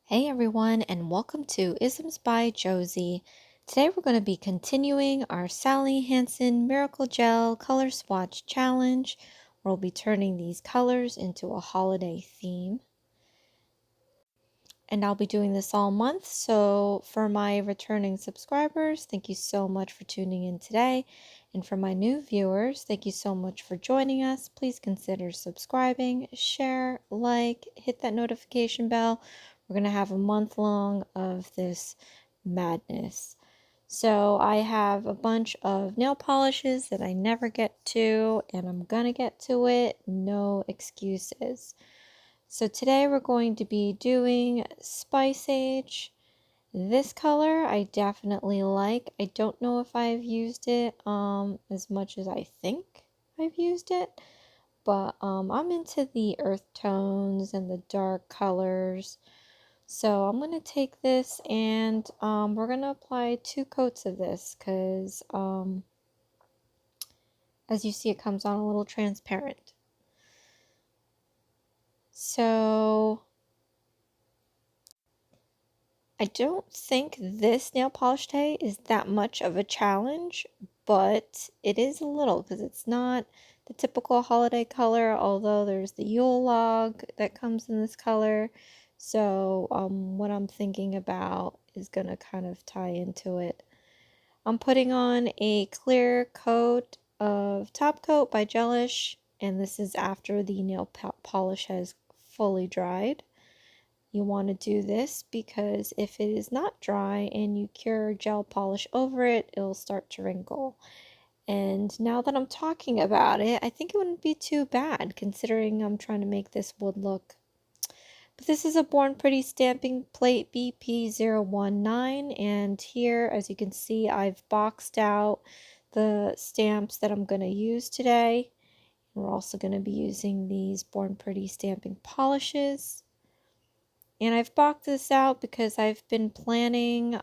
Hey everyone, and welcome to Isms by Josie. Today we're going to be continuing our Sally Hensen Miracle Gel Color Swatch Challenge. We'll be turning these colors into a holiday theme. And I'll be doing this all month, so for my returning subscribers, thank you so much for tuning in today. And for my new viewers, thank you so much for joining us. Please consider subscribing, share, like, hit that notification bell. We're going to have a month long of this madness. So I have a bunch of nail polishes that I never get to, and I'm going to get to it. No excuses. So today we're going to be doing Spice Age. This color I definitely like. I don't know if I've used it as much as I think I've used it, but I'm into the earth tones and the dark colors. So I'm going to take this and we're going to apply 2 coats of this because as you see it comes on a little transparent. So I don't think this nail polish today is that much of a challenge, but it is a little because it's not the typical holiday color, although there's the Yule log that comes in this color. So what I'm thinking about is going to kind of tie into it. I'm putting on a clear coat of top coat by Gelish, and this is after the nail polish has fully dried. You want to do this because if it is not dry and you cure gel polish over it, it'll start to wrinkle. And now that I'm talking about it, I think it wouldn't be too bad considering I'm trying to make this wood look. But this is a Born Pretty stamping plate BP019, and here, as you can see, I've boxed out the stamps that I'm going to use today. We're also going to be using these Born Pretty stamping polishes. And I've boxed this out because I've been planning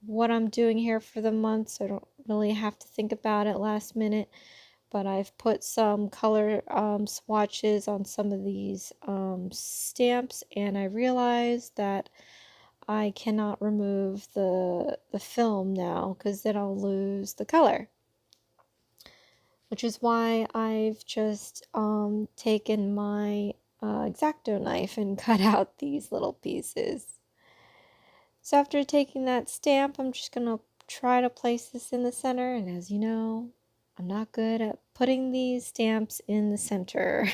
what I'm doing here for the month, so I don't really have to think about it last minute. But I've put some color swatches on some of these stamps, and I realized that I cannot remove the film now because then I'll lose the color. Which is why I've just taken my X-Acto knife and cut out these little pieces. So after taking that stamp, I'm just going to try to place this in the center. And as you know, I'm not good at putting these stamps in the center.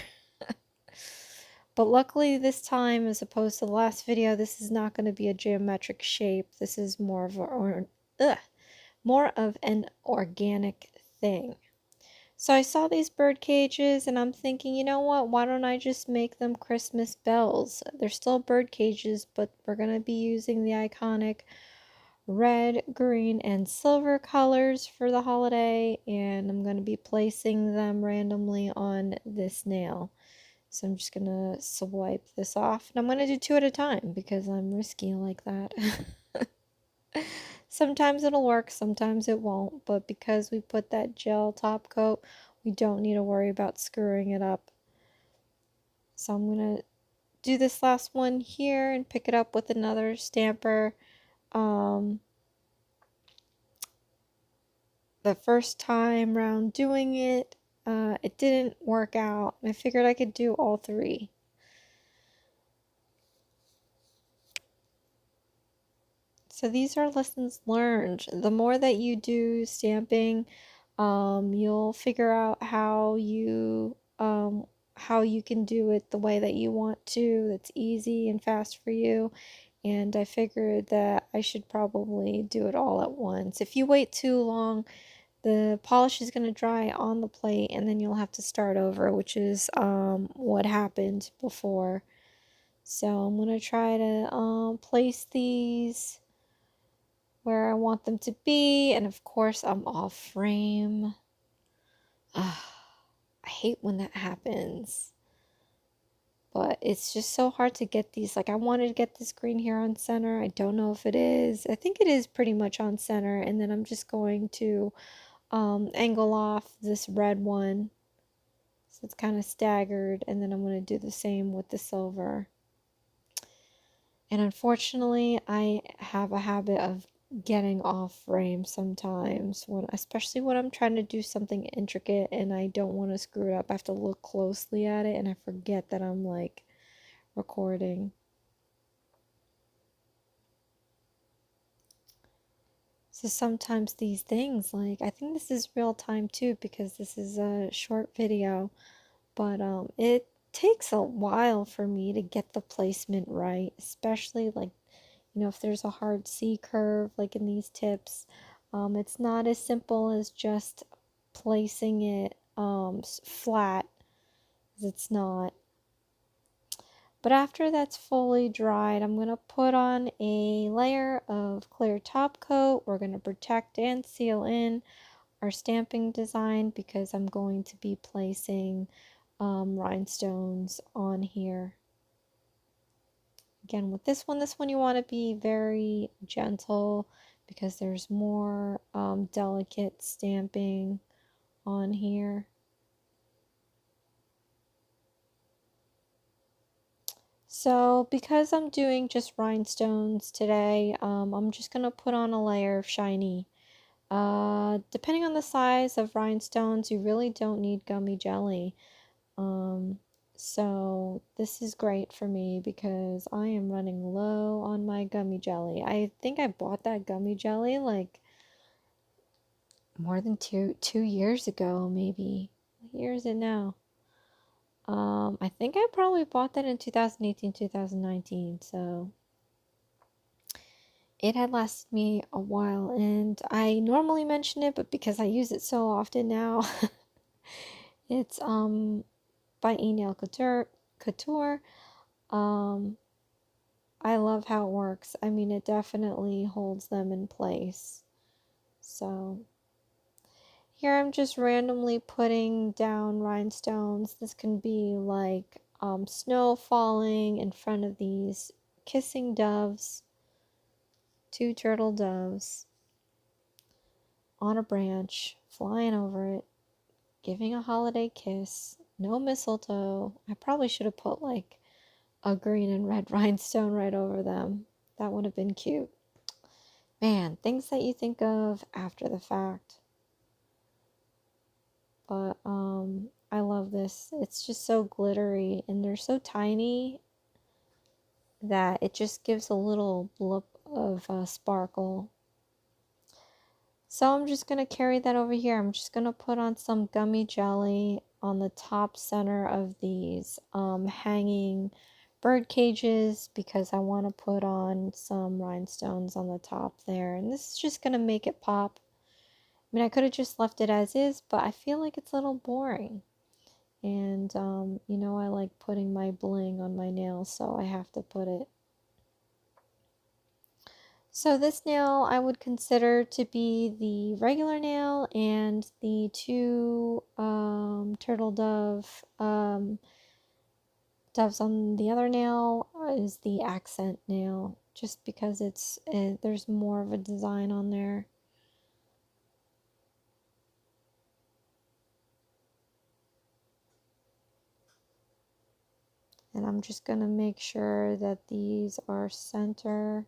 But luckily this time, as opposed to the last video, this is not going to be a geometric shape. This is more of an organic thing. So I saw these bird cages and I'm thinking, you know what, why don't I just make them Christmas bells? They're still bird cages, but we're going to be using the iconic red, green, and silver colors for the holiday, and I'm going to be placing them randomly on this nail. So I'm just going to swipe this off, and I'm going to do 2 at a time because I'm risky like that. Sometimes it'll work, sometimes it won't, but because we put that gel top coat, we don't need to worry about screwing it up. So I'm going to do this last one here and pick it up with another stamper. The first time round doing it, it didn't work out, and I figured I could do all 3. So these are lessons learned. The more that you do stamping, you'll figure out how you can do it the way that you want to. That's easy and fast for you. And I figured that I should probably do it all at once. If you wait too long, the polish is going to dry on the plate, and then you'll have to start over, which is what happened before. So I'm going to try to place these where I want them to be, and of course I'm off frame. I hate when that happens, but it's just so hard to get these. Like, I wanted to get this green here on center. I don't know if it is. I think it is pretty much on center, and then I'm just going to angle off this red one so it's kind of staggered, and then I'm going to do the same with the silver. And unfortunately, I have a habit of getting off frame sometimes, especially when I'm trying to do something intricate and I don't want to screw it up. I have to look closely at it and I forget that I'm like recording. So sometimes these things, like, I think this is real time too because this is a short video, but it takes a while for me to get the placement right, especially like, you know, if there's a hard C curve like in these tips. It's not as simple as just placing it flat, as it's not. But after that's fully dried, I'm going to put on a layer of clear top coat. We're going to protect and seal in our stamping design because I'm going to be placing rhinestones on here. Again, with this one you want to be very gentle because there's more delicate stamping on here. So because I'm doing just rhinestones today, I'm just going to put on a layer of shiny. Depending on the size of rhinestones, you really don't need gummy jelly. So this is great for me because I am running low on my gummy jelly. I think I bought that gummy jelly like more than two years ago, maybe. What year is it now? I think I probably bought that in 2018, 2019, so it had lasted me a while, and I normally mention it, but because I use it so often now, it's by ENail Couture. I love how it works. I mean, it definitely holds them in place. So here I'm just randomly putting down rhinestones. This can be like snow falling in front of these kissing doves, two turtle doves on a branch, flying over it, giving a holiday kiss. No mistletoe. I probably should have put like a green and red rhinestone right over them. That would have been cute. Man, things that you think of after the fact. But I love this. It's just so glittery and they're so tiny that it just gives a little blip of sparkle. So I'm just going to carry that over here. I'm just going to put on some gummy jelly on the top center of these hanging bird cages because I want to put on some rhinestones on the top there. And this is just going to make it pop. I mean, I could have just left it as is, but I feel like it's a little boring. And, you know, I like putting my bling on my nails, so I have to put it. So this nail I would consider to be the regular nail, and the two turtle dove doves on the other nail is the accent nail, just because there's more of a design on there. And I'm just going to make sure that these are center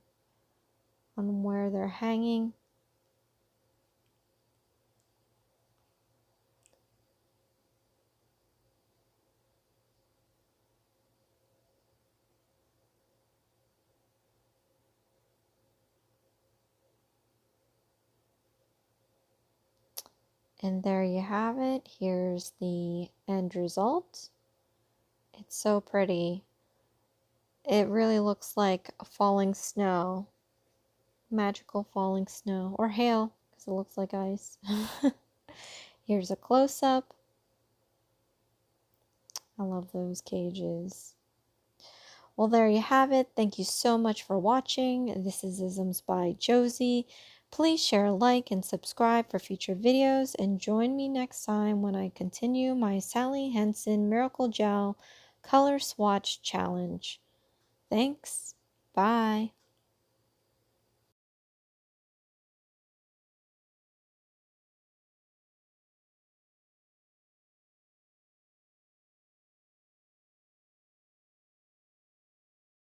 on where they're hanging. And there you have it. Here's the end result. It's so pretty. It really looks like falling snow. Magical falling snow. Or hail, because it looks like ice. Here's a close-up. I love those cages. Well, there you have it. Thank you so much for watching. This is Isms by Josie. Please share, like, and subscribe for future videos, and join me next time when I continue my Sally Hensen Miracle Gel Color Swatch Challenge. Thanks. Bye.